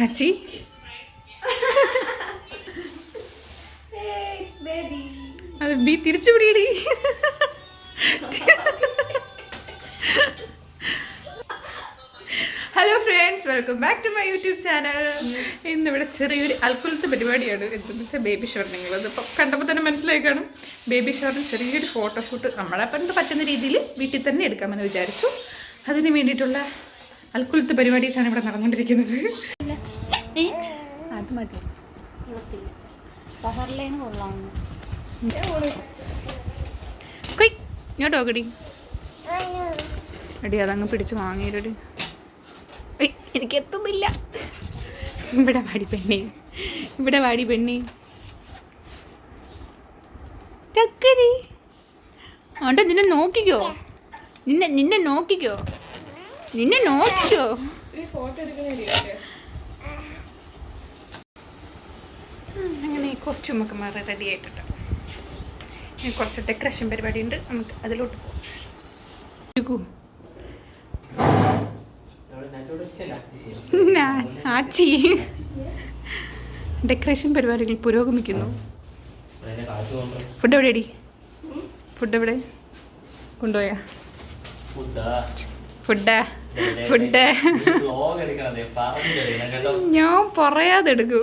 അച്ചി അത് ബി തിരിച്ചു പിടിയടി. Hello friends, welcome back to my YouTube channel. ഇന്നിവിടെ ചെറിയൊരു അൽക്കുലത്തെ പരിപാടിയാണ്. എന്താണെന്ന് വെച്ചാൽ ബേബി ഷവർ. നിങ്ങളതിപ്പോൾ കണ്ടപ്പോൾ തന്നെ മനസ്സിലായി കാണും. ബേബി ഷവറിന് ചെറിയൊരു ഫോട്ടോഷൂട്ട് നമ്മളെ കൊണ്ട് പറ്റുന്ന രീതിയിൽ വീട്ടിൽ തന്നെ എടുക്കാമെന്ന് വിചാരിച്ചു. അതിന് വേണ്ടിയിട്ടുള്ള അൽക്കുലത്തെ പരിപാടീസാണ് ഇവിടെ നടന്നുകൊണ്ടിരിക്കുന്നത്. അത് മതി, ഇങ്ങോട്ട് നോക്കടി. അടി അതങ്ങ് പിടിച്ച് വാങ്ങിയിരടി. എനിക്ക് എത്തുന്നില്ല. ഇവിടെ വാടി പെണ്ണി, ഇവിടെ വാടി പെണ്ണി. ചക്കരി അതുകൊണ്ട് നിന്നെ നോക്കിക്കോ, നിന്നെ നോക്കിക്കോ. അങ്ങനെ ഈ കോസ്റ്റ്യൂമൊക്കെ മാറി റെഡി ആയിട്ടുണ്ട്. ഇനി കുറച്ച് ഡെക്കറേഷൻ പരിപാടി ഉണ്ട്, നമുക്ക് അതിലോട്ട് പോകും. ആച്ചി ഡെക്കറേഷൻ പരിപാടികൾ പുരോഗമിക്കുന്നു. ഫുഡ് എവിടെയടി? ഫുഡ് എവിടെ കൊണ്ടുപോയാ? ഫുഡ് ഞാൻ പറയാതെ എടുക്കൂ.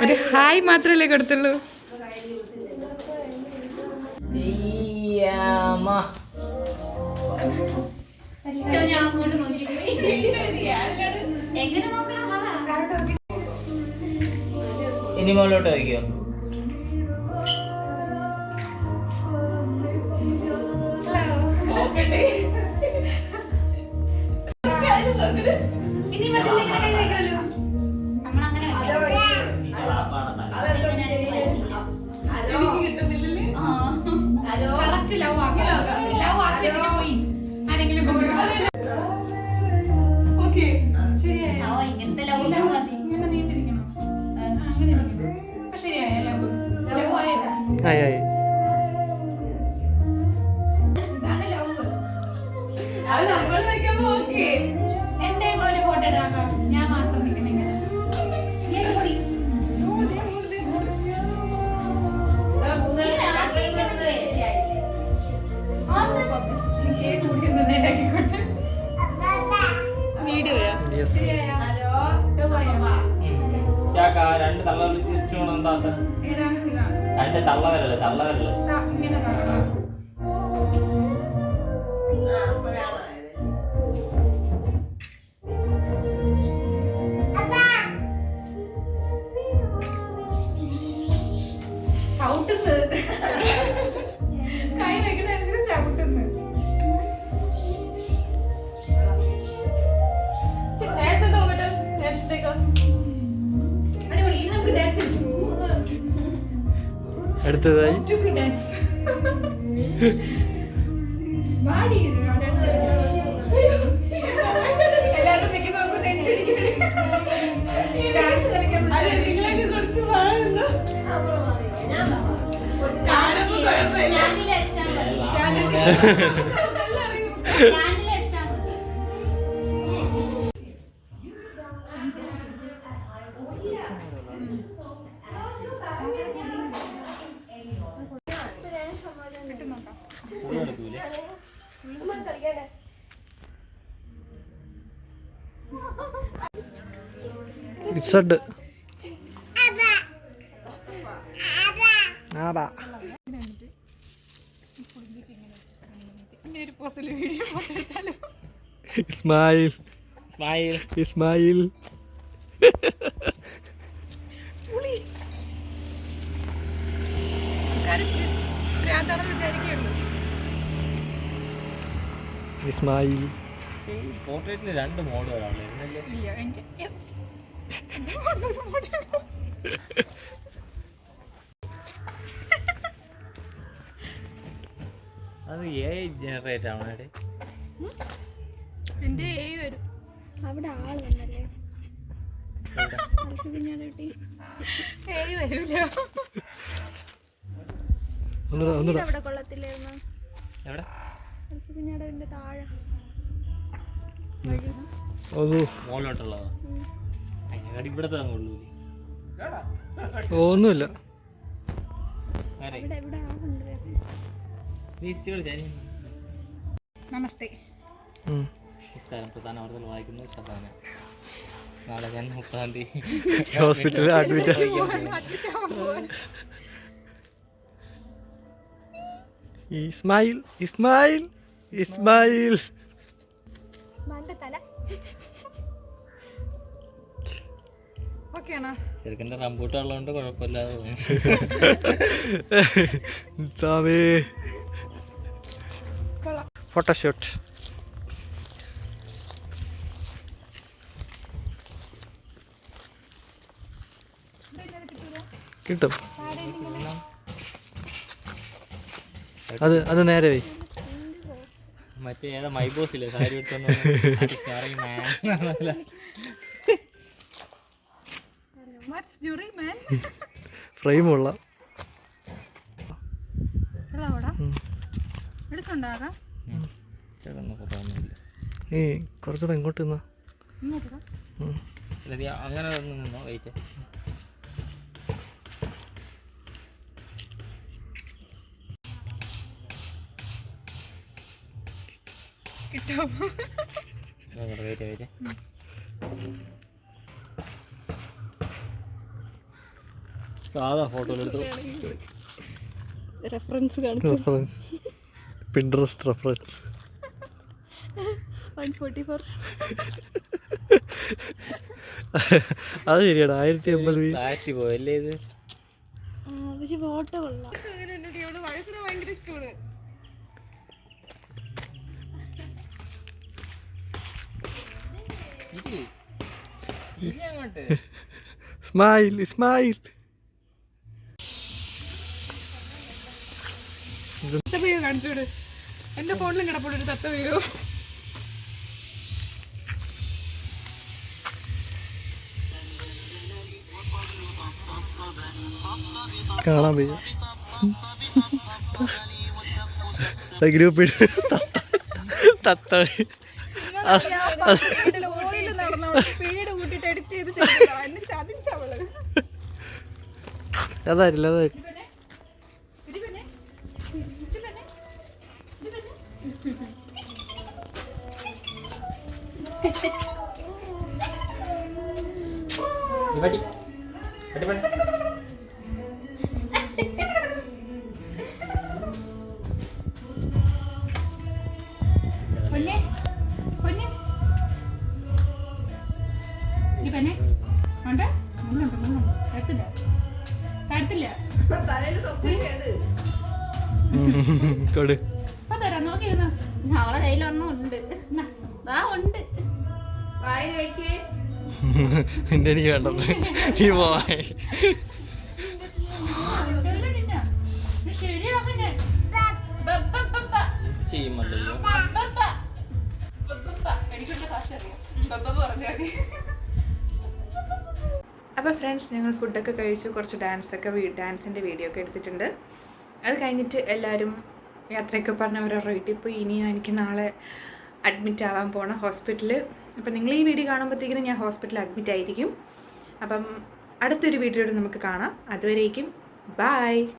ഒരു ഹായ് മാത്രല്ലേ കൊടുത്തുള്ളൂ. ഇനി മുകളിലോട്ട് വയ്ക്കോ? ഞാൻ മാത്രം നിൽക്കണെങ്ങനെ വീഡിയോയാ? രണ്ട് തള്ളവരല് രണ്ട് തള്ളവരല് ചവിട്ടുന്നത് കൈ വെക്കണനുസരിച്ച് ചവിട്ടുന്നത്. നേരത്തെ നോക്കട്ടെ, നേരത്തേക്കോ അടിപൊളി. ഇന്ന് നമുക്ക് ഡാൻസ് അടുത്തതായി ഡാൻസ് ബാഡി ഡാൻസ് എല്ലാവരും നിൽക്കുമ്പോൾ നമുക്ക് നെഞ്ചടിക്കുന്നുണ്ട്. ഡാൻസ് കളിക്കാൻ നിങ്ങളൊക്കെ കുറച്ച് പാടുന്നു. ഇസഡ് ആബാ ഇസ്മായിൽ ഇസ്മായിൽ ഇസ്മായിൽ. പോർട്രേറ്റിന് രണ്ട് മോഡുകളാണ്. അത് AI ജനറേറ്റ് ആവണേ. എന്റെ AI വരും. അവിടെ ആളുണ്ടല്ലേ? AI വരൂല. ഒന്നുകൂടെ അവിടെ കൊള്ളത്തില്ലായിരുന്നു. എവിടെ കുഞ്ഞടവിന്റെ താഴെ ഓ മോളിലോട്ടുള്ളതോ അതിനെക്കാട്ടി ഇവിടത്തെ അങ്ങുള്ളൂ ഒന്നുമില്ല. ഇവിടെ ഇവിടെ ആവുന്നുണ്ട്. നമസ്തേ. നമസ്കാരം. പ്രധാന വാർത്തകൾ വായിക്കുന്നത് ഷബാന. നാളെ ഞാൻ 30-ാം തീയതി ഹോസ്പിറ്റലിൽ അഡ്മിറ്റ്. ഇസ്മായിൽ ഇസ്മായിൽ ഇസ്മായിൽ. ഉസ്മാന്റെ തല ഓക്കെയാണോ? ചെറുക്കൻ്റെ റംബൂട്ടുള്ളതുകൊണ്ട് കുഴപ്പമില്ലാതെ പോകും. സാമേ കൊള്ളാം. ഫോട്ടോഷൂട്ട്. കിട്ടും. അത് നേരെ പോയി. മറ്റേ ഏതാ മൈബോസില്ലേ സാരി എടുത്തോണ്ട് ഫ്രെയിമുള്ള ഈ കുറച്ചുകൂടെ ഇങ്ങോട്ട് നിന്നാ. അങ്ങനെ നിന്നോ വെയിറ്റ്. കിട്ടോ? Wait wait. സാധാ ഫോട്ടോയിലെടുത്തു. റെഫറൻസ് കാണിച്ചു. Reference Pinterest reference 144. അത് ശരിയാണ്. 1080 ഫ്ലാറ്റ് പോയല്ലേ ഇത്. പക്ഷെ ഫോട്ടോ കൊള്ളാം. ഭയങ്കര ഇഷ്ടമാണ്. ഇസ്മായിൽ ഇസ്മായിൽ. തത്തവയോ കാണിച്ചോട്. എന്റെ ഫോണിലും കിടപ്പുണ്ട് ഒരു തത്തവയോ. കാണാൻ വയ്യ. ഗ്രൂപ്പിൽ തത്ത അതായില്ല അതായില്ല. കൊടു. അവളെ കയ്യിലൊന്നും ഉണ്ട്. ഉണ്ട്. നിന്റെ എനിക്ക് വേണ്ടത് നീ പോവാ. ചെയ്യുമല്ലോ. അപ്പോൾ ഫ്രണ്ട്സ്, ഞങ്ങൾ ഫുഡൊക്കെ കഴിച്ചു. കുറച്ച് ഡാൻസിൻ്റെ വീഡിയോ ഒക്കെ എടുത്തിട്ടുണ്ട്. അത് കഴിഞ്ഞിട്ട് എല്ലാവരും യാത്രയൊക്കെ പറഞ്ഞവരുടെ വീട്ടിൽ പോയി. ഇനിയും എനിക്ക് നാളെ അഡ്മിറ്റ് ആവാൻ പോകണം ഹോസ്പിറ്റലിൽ. അപ്പം നിങ്ങൾ ഈ വീഡിയോ കാണുമ്പോഴത്തേക്കിനും ഞാൻ ഹോസ്പിറ്റലിൽ അഡ്മിറ്റ് ആയിരിക്കും. അപ്പം അടുത്തൊരു വീഡിയോയോട് നമുക്ക് കാണാം. അതുവരേക്കും ബൈ.